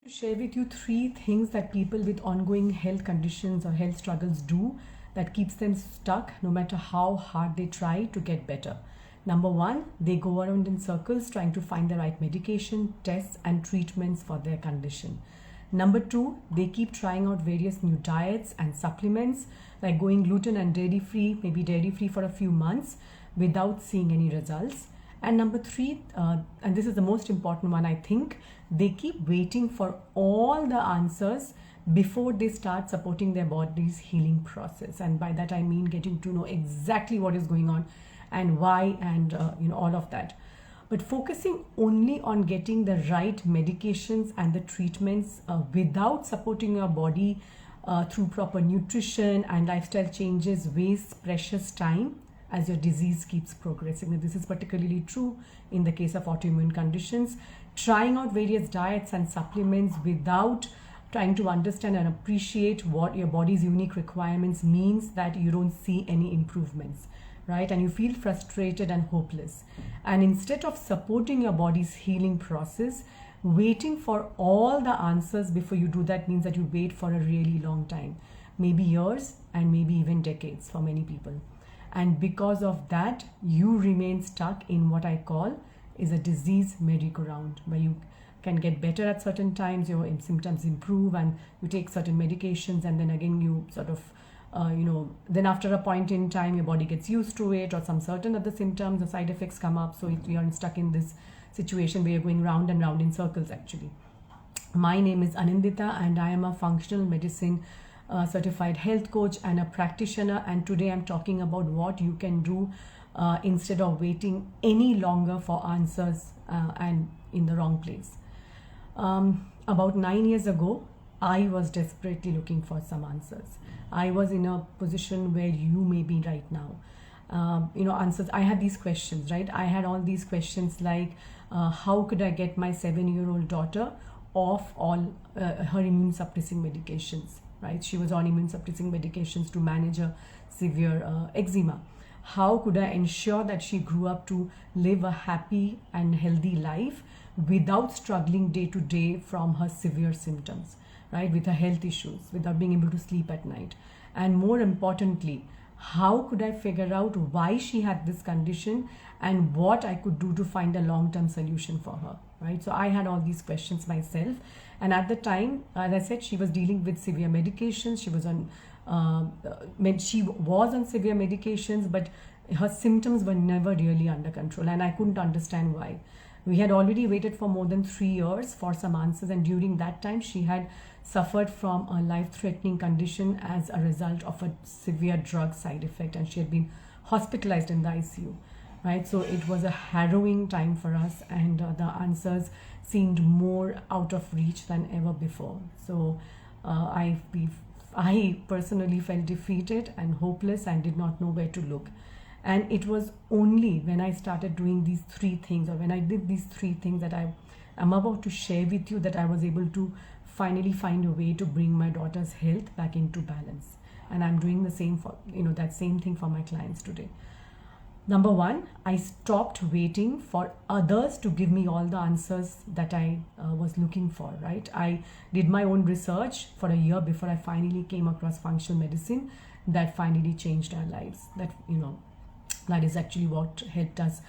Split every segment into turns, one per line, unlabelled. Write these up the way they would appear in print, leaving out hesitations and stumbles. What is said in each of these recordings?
To share with you three things that people with ongoing health conditions or health struggles do that keeps them stuck no matter how hard they try to get better. Number one, they go around in circles trying to find the right medication, tests, and treatments for their condition. Number two, they keep trying out various new diets and supplements, like going gluten and dairy free, maybe dairy free for a few months without seeing any results. And number three, and this is the most important one, I think, they keep waiting for all the answers before they start supporting their body's healing process. And by that I mean getting to know exactly what is going on and why, and all of that. But focusing only on getting the right medications and the treatments without supporting your body through proper nutrition and lifestyle changes wastes precious time as your disease keeps progressing. And this is particularly true in the case of autoimmune conditions. Trying out various diets and supplements without trying to understand and appreciate what your body's unique requirements means that you don't see any improvements, right? And you feel frustrated and hopeless. And instead of supporting your body's healing process, waiting for all the answers before you do that means that you wait for a really long time, maybe years and maybe even decades for many people. And because of that, you remain stuck in what I call is a disease merry-go-round, where you can get better at certain times, your symptoms improve, and you take certain medications, and then again you sort of then after a point in time your body gets used to it, or some certain other symptoms, the side effects come up, so you're stuck in this situation where you're going round and round in circles actually. My name is Anindita and I am a functional medicine certified health coach and a practitioner, and today I'm talking about what you can do instead of waiting any longer for answers and in the wrong place. About 9 years ago, I was desperately looking for some answers. I was in a position where you may be right now. Answers. I had these questions, right? I had all these questions like, how could I get my 7-year-old daughter off all her immune suppressing medications, right? She was on immune suppressing medications to manage a severe eczema. How could I ensure that she grew up to live a happy and healthy life without struggling day to day from her severe symptoms, right? With her health issues, without being able to sleep at night. And more importantly, how could I figure out why she had this condition and what I could do to find a long-term solution for her, right? So I had all these questions myself. And at the time, as I said, she was dealing with severe medications. She was on severe medications, but her symptoms were never really under control, and I couldn't understand why. We had already waited for more than 3 years for some answers, and during that time she had suffered from a life-threatening condition as a result of a severe drug side effect, and she had been hospitalized in the ICU, right? So it was a harrowing time for us, and the answers seemed more out of reach than ever before. So I personally felt defeated and hopeless and did not know where to look. And it was only when I started doing these three things, or when I did these three things that I am about to share with you, that I was able to finally find a way to bring my daughter's health back into balance. And I'm doing the same for, that same thing for my clients today. Number one, I stopped waiting for others to give me all the answers that I was looking for, right? I did my own research for a year before I finally came across functional medicine that finally changed our lives. That is actually what helped us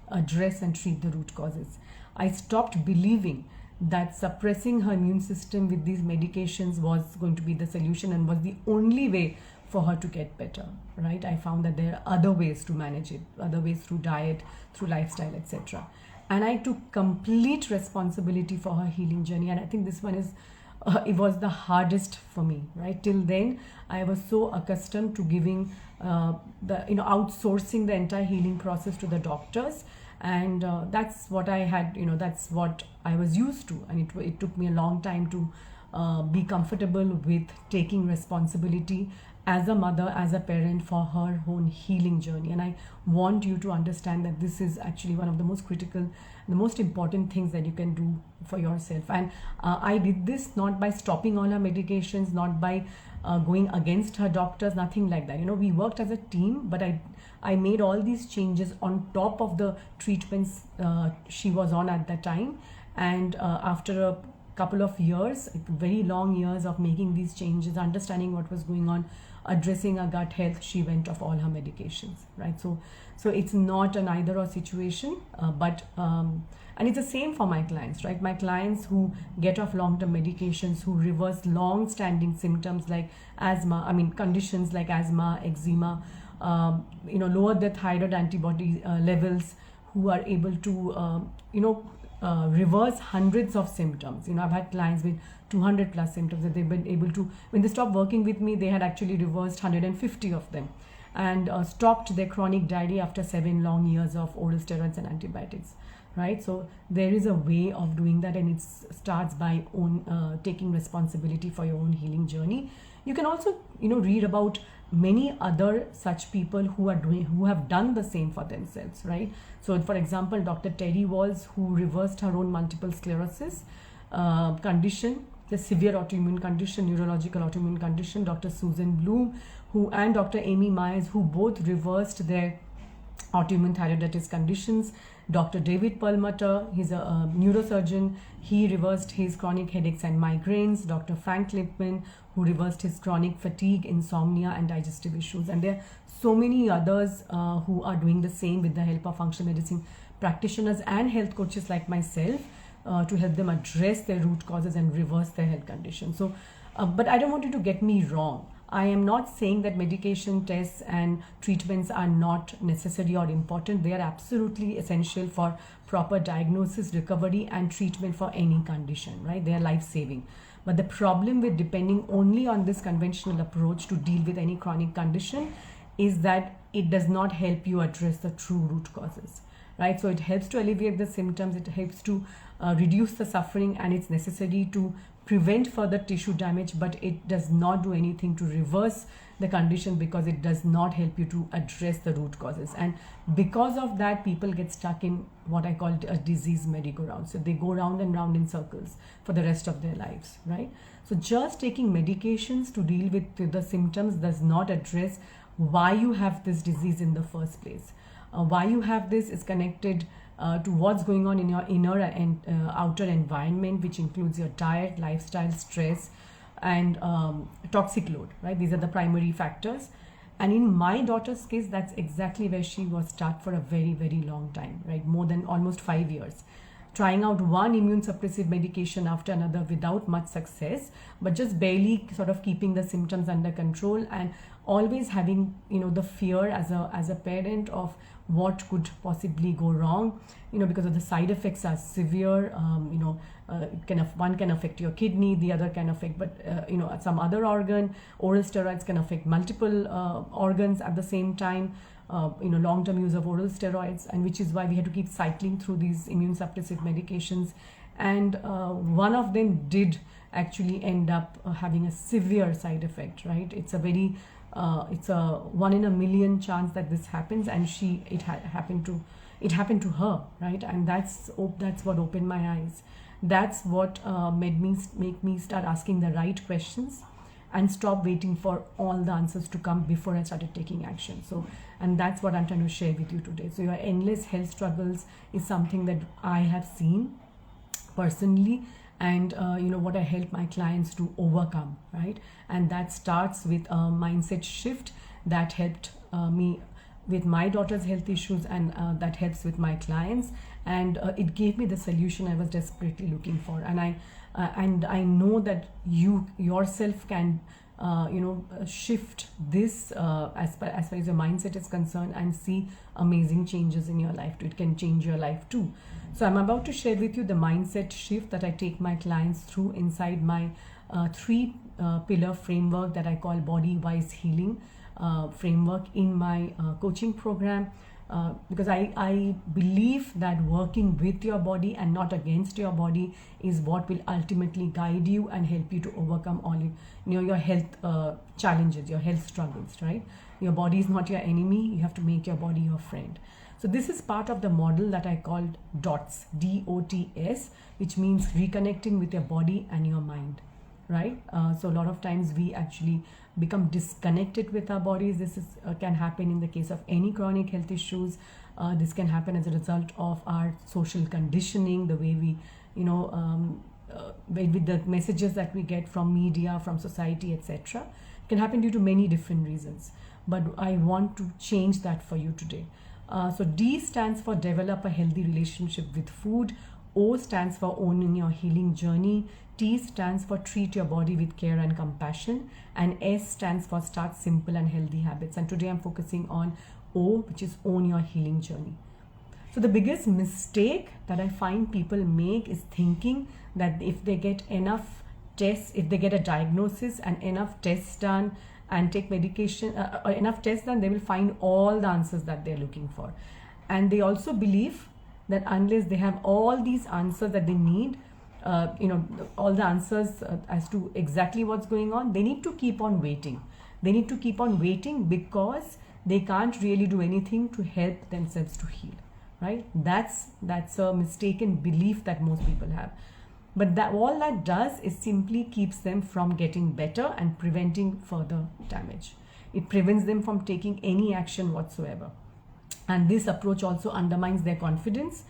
address and treat the root causes. I stopped believing that suppressing her immune system with these medications was going to be the solution and was the only way for her to get better, right? I found that there are other ways to manage it, other ways through diet, through lifestyle, etc. And I took complete responsibility for her healing journey. And I think this one it was the hardest for me, right? Till then, I was so accustomed to giving outsourcing the entire healing process to the doctors. And that's what I had, that's what I was used to. And it took me a long time to be comfortable with taking responsibility as a mother, as a parent, for her own healing journey. And I want you to understand that this is actually one of the most critical, the most important things that you can do for yourself. And I did this not by stopping all her medications, not by going against her doctors, nothing like that. We worked as a team, but I made all these changes on top of the treatments she was on at that time. And after a couple of years, very long years of making these changes, understanding what was going on, addressing her gut health, she went off all her medications, right? So it's not an either or situation, and it's the same for my clients, right? My clients who get off long-term medications, who reverse long-standing symptoms like asthma, conditions like asthma, eczema, lower their thyroid antibody levels, who are able to, reverse hundreds of symptoms. I've had clients with 200 plus symptoms that they've been able to, when they stopped working with me, they had actually reversed 150 of them, and stopped their chronic diarrhea after 7 long years of oral steroids and antibiotics, right? So there is a way of doing that, and it starts by taking responsibility for your own healing journey. You can also, read about many other such people who have done the same for themselves, right? So for example, Dr. Terry Walls, who reversed her own multiple sclerosis condition, the severe autoimmune condition, neurological autoimmune condition. Dr. Susan Bloom, and Dr. Amy Myers, who both reversed their autoimmune thyroiditis conditions. Dr. David Perlmutter, he's a neurosurgeon. He reversed his chronic headaches and migraines. Dr. Frank Lipman, who reversed his chronic fatigue, insomnia, and digestive issues. And there are so many others who are doing the same with the help of functional medicine practitioners and health coaches like myself to help them address their root causes and reverse their health conditions. So, but I don't want you to get me wrong. I am not saying that medication tests and treatments are not necessary or important. They are absolutely essential for proper diagnosis, recovery, and treatment for any condition, right? They are life-saving. But the problem with depending only on this conventional approach to deal with any chronic condition is that it does not help you address the true root causes, right? So it helps to alleviate the symptoms, it helps to reduce the suffering, and it's necessary to prevent further tissue damage, but it does not do anything to reverse the condition because it does not help you to address the root causes. And because of that, people get stuck in what I call a disease merry-go-round. So they go round and round in circles for the rest of their lives, right? So just taking medications to deal with the symptoms does not address why you have this disease in the first place. Why you have this is connected to what's going on in your inner and outer environment, which includes your diet, lifestyle, stress, and toxic load, right? These are the primary factors. And in my daughter's case, that's exactly where she was stuck for a very, very long time, right? More than almost 5 years. Trying out one immune suppressive medication after another without much success, but just barely sort of keeping the symptoms under control, and always having, the fear as a parent of what could possibly go wrong, because of the side effects are severe. One can affect your kidney, the other can affect, some other organ. Oral steroids can affect multiple organs at the same time. Long-term use of oral steroids, and which is why we had to keep cycling through these immune suppressive medications. And one of them did actually end up having a severe side effect, right? It's a 1 in a million chance that this happens, and it happened to her, right? And that's what opened my eyes. That's what make me start asking the right questions and stop waiting for all the answers to come before I started taking action. And that's what I'm trying to share with you today. So your endless health struggles is something that I have seen personally, and what I help my clients to overcome, right? And that starts with a mindset shift that helped me with my daughter's health issues, and that helps with my clients, and it gave me the solution I was desperately looking for. And I know that you yourself can shift this as far as your mindset is concerned, and see amazing changes in your life too. It can change your life too. So I'm about to share with you the mindset shift that I take my clients through inside my 3 pillar framework that I call Body Wise Healing framework in my coaching program. Because I believe that working with your body and not against your body is what will ultimately guide you and help you to overcome all your health challenges, your health struggles, right? Your body is not your enemy. You have to make your body your friend. So this is part of the model that I called DOTS, DOTS, which means reconnecting with your body and your mind, right? So a lot of times we actually become disconnected with our bodies. This can happen in the case of any chronic health issues. This can happen as a result of our social conditioning, the way we with the messages that we get from media, from society, etc. It can happen due to many different reasons. But I want to change that for you today. So D stands for develop a healthy relationship with food. O stands for owning your healing journey. T stands for treat your body with care and compassion. And S stands for start simple and healthy habits. And today I'm focusing on O, which is own your healing journey. So the biggest mistake that I find people make is thinking that if they get enough tests, if they get a diagnosis and enough tests done and take medication, or enough tests done, they will find all the answers that they're looking for. And they also believe that unless they have all these answers that they need, all the answers as to exactly what's going on, they need to keep on waiting. They need to keep on waiting because they can't really do anything to help themselves to heal. Right? That's a mistaken belief that most people have. But that all that does is simply keeps them from getting better and preventing further damage. It prevents them from taking any action whatsoever. And this approach also undermines their confidence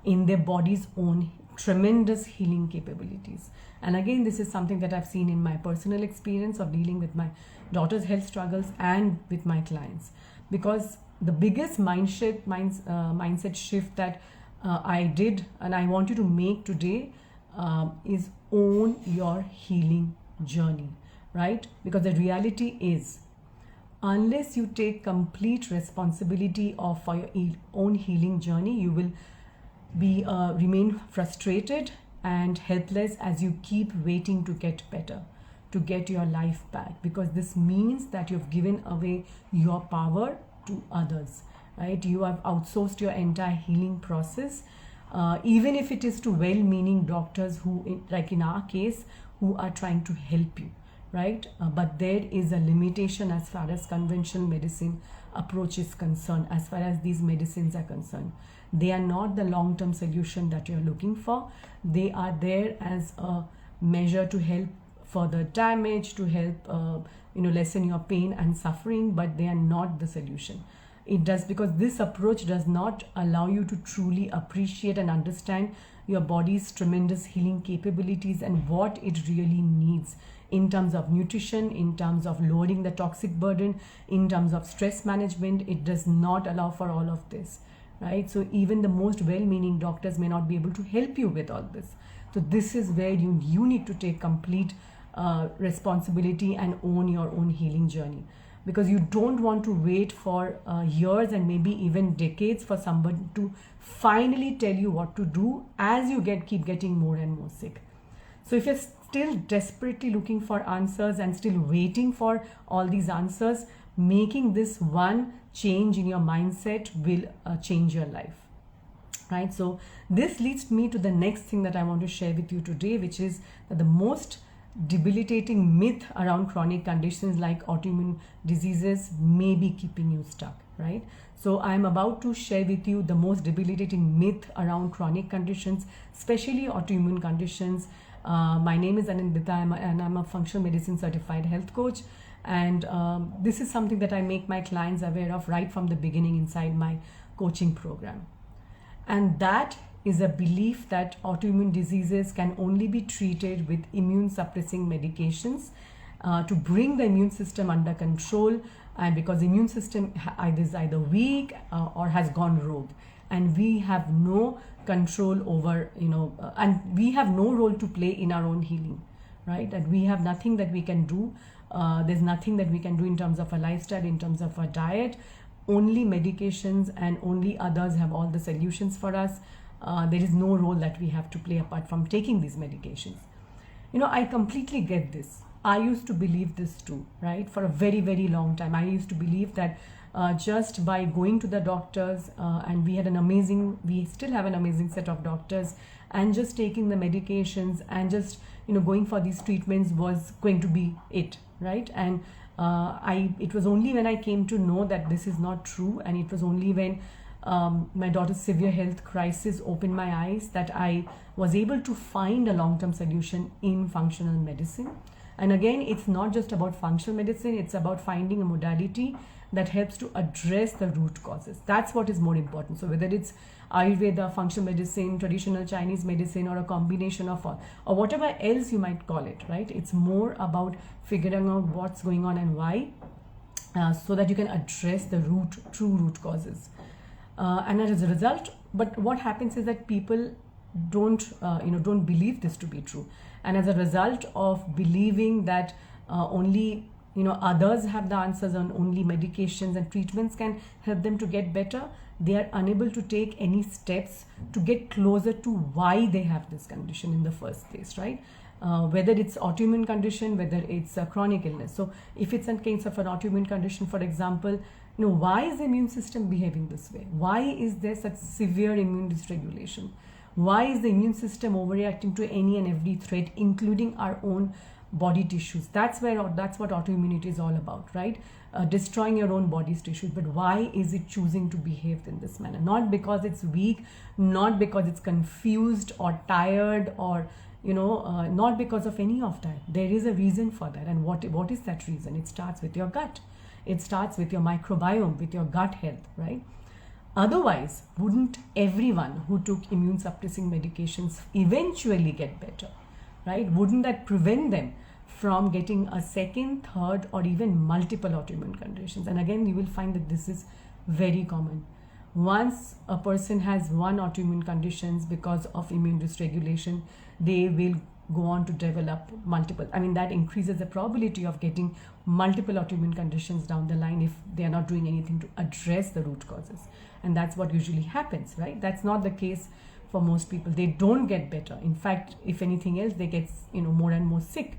in their body's own tremendous healing capabilities. And again, this is something that I've seen in my personal experience of dealing with my daughter's health struggles and with my clients. Because the biggest mindset shift that I did and I want you to make today is own your healing journey, right? Because the reality is, unless you take complete responsibility for your own healing journey, you will be remain frustrated and helpless as you keep waiting to get better, to get your life back, because this means that you've given away your power to others, right? You have outsourced your entire healing process, even if it is to well-meaning doctors who, like in our case, who are trying to help you, right? But there is a limitation as far as conventional medicine approach is concerned, as far as these medicines are concerned. They are not the long-term solution that you're looking for. They are there as a measure to help further damage, to help lessen your pain and suffering, but they are not the solution. It does, because this approach does not allow you to truly appreciate and understand your body's tremendous healing capabilities and what it really needs in terms of nutrition, in terms of lowering the toxic burden, in terms of stress management. It does not allow for all of this, right? So even the most well-meaning doctors may not be able to help you with all this. So this is where you need to take complete responsibility and own your own healing journey, because you don't want to wait for years and maybe even decades for somebody to finally tell you what to do as you keep getting more and more sick. So if you're still desperately looking for answers and still waiting for all these answers, making this one change in your mindset will change your life, right? So this leads me to the next thing that I want to share with you today, which is that the most debilitating myth around chronic conditions like autoimmune diseases may be keeping you stuck, right? So I'm about to share with you the most debilitating myth around chronic conditions, especially autoimmune conditions. My name is Anindita and I'm a functional medicine certified health coach. And this is something that I make my clients aware of right from the beginning inside my coaching program. And that is a belief that autoimmune diseases can only be treated with immune suppressing medications to bring the immune system under control, and because the immune system is either weak or has gone rogue, and we have no control over, and we have no role to play in our own healing, right? And we have nothing that we can do. There's nothing that we can do in terms of a lifestyle, in terms of a diet. Only medications and only others have all the solutions for us. There is no role that we have to play apart from taking these medications. I completely get this. I used to believe this too, right? For a very, very long time. I used to believe that just by going to the doctors, and we still have an amazing set of doctors, and just taking the medications and just, going for these treatments was going to be it, right? And it was only when I came to know that this is not true, and it was only when my daughter's severe health crisis opened my eyes that I was able to find a long-term solution in functional medicine. And again, it's not just about functional medicine, it's about finding a modality that helps to address the root causes. That's what is more important. So whether it's Ayurveda, functional medicine, traditional Chinese medicine, or a combination of all, or whatever else you might call it, right? It's more about figuring out what's going on and why, so that you can address the true root causes. And as a result, but what happens is that people don't believe this to be true, and as a result of believing that only others have the answers, and only medications and treatments can help them to get better, they are unable to take any steps to get closer to why they have this condition in the first place, right? Whether it's autoimmune condition, whether it's a chronic illness. So if it's a case of an autoimmune condition, for example, why is the immune system behaving this way? Why is there such severe immune dysregulation? Why is the immune system overreacting to any and every threat, including our own body tissues? That's what autoimmunity is all about, right? Destroying your own body's tissues. But why is it choosing to behave in this manner? Not because it's weak, not because it's confused or tired, or not because of any of that. There is a reason for that. And what is that reason? It starts with your gut. It starts with your microbiome, with your gut health, right? Otherwise, wouldn't everyone who took immune suppressing medications eventually get better, right? Wouldn't that prevent them from getting a second, third, or even multiple autoimmune conditions? And again, you will find that this is very common. Once a person has one autoimmune conditions because of immune dysregulation, they will go on to develop multiple. I mean, that increases the probability of getting multiple autoimmune conditions down the line if they are not doing anything to address the root causes. And that's what usually happens, right? That's not the case for most people. They don't get better. In fact, if anything else, they get more and more sick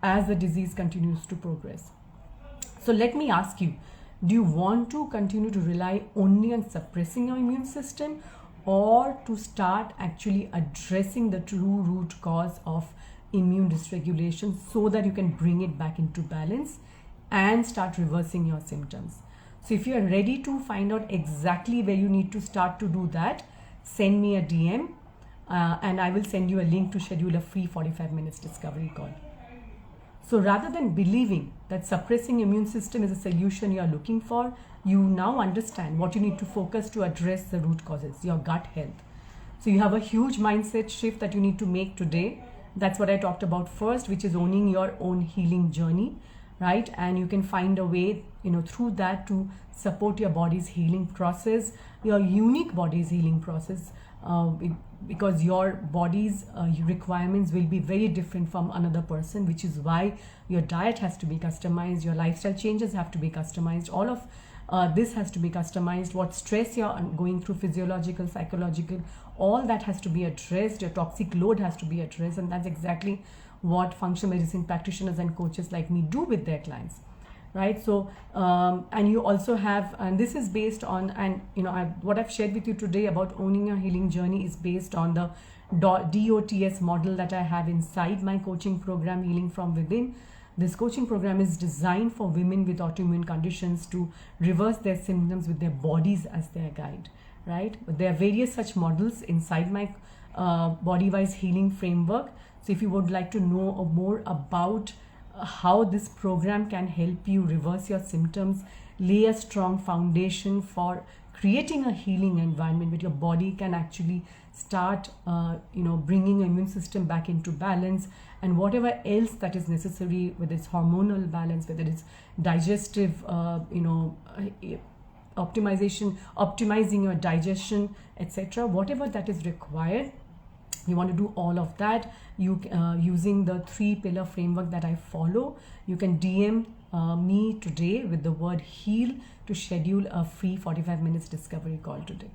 as the disease continues to progress. So let me ask you, do you want to continue to rely only on suppressing your immune system, or to start actually addressing the true root cause of immune dysregulation so that you can bring it back into balance and start reversing your symptoms? So if you are ready to find out exactly where you need to start to do that, send me a DM and I will send you a link to schedule a free 45 minutes discovery call. So rather than believing that suppressing immune system is a solution you are looking for, you now understand what you need to focus to address the root causes, your gut health. So you have a huge mindset shift that you need to make today. That's what I talked about first, which is owning your own healing journey, right? And you can find a way, through that to support your body's healing process, your unique body's healing process, because your body's requirements will be very different from another person, which is why your diet has to be customized, your lifestyle changes have to be customized, all of this has to be customized. What stress you're going through, physiological, psychological, all that has to be addressed. Your toxic load has to be addressed, and that's exactly what functional medicine practitioners and coaches like me do with their clients, right? So and you also have, and this is based on, and what I've shared with you today about owning your healing journey is based on the DOTS model that I have inside my coaching program, Healing from Within. This coaching program is designed for women with autoimmune conditions to reverse their symptoms with their bodies as their guide, right? But there are various such models inside my body-wise healing framework. So if you would like to know more about how this program can help you reverse your symptoms, lay a strong foundation for creating a healing environment where your body can actually start bringing your immune system back into balance, and whatever else that is necessary, whether it's hormonal balance, whether it's digestive optimizing your digestion, etc., whatever that is required, you want to do all of that, you using the 3-pillar framework that I follow. You can DM me today with the word heal to schedule a free 45 minutes discovery call today.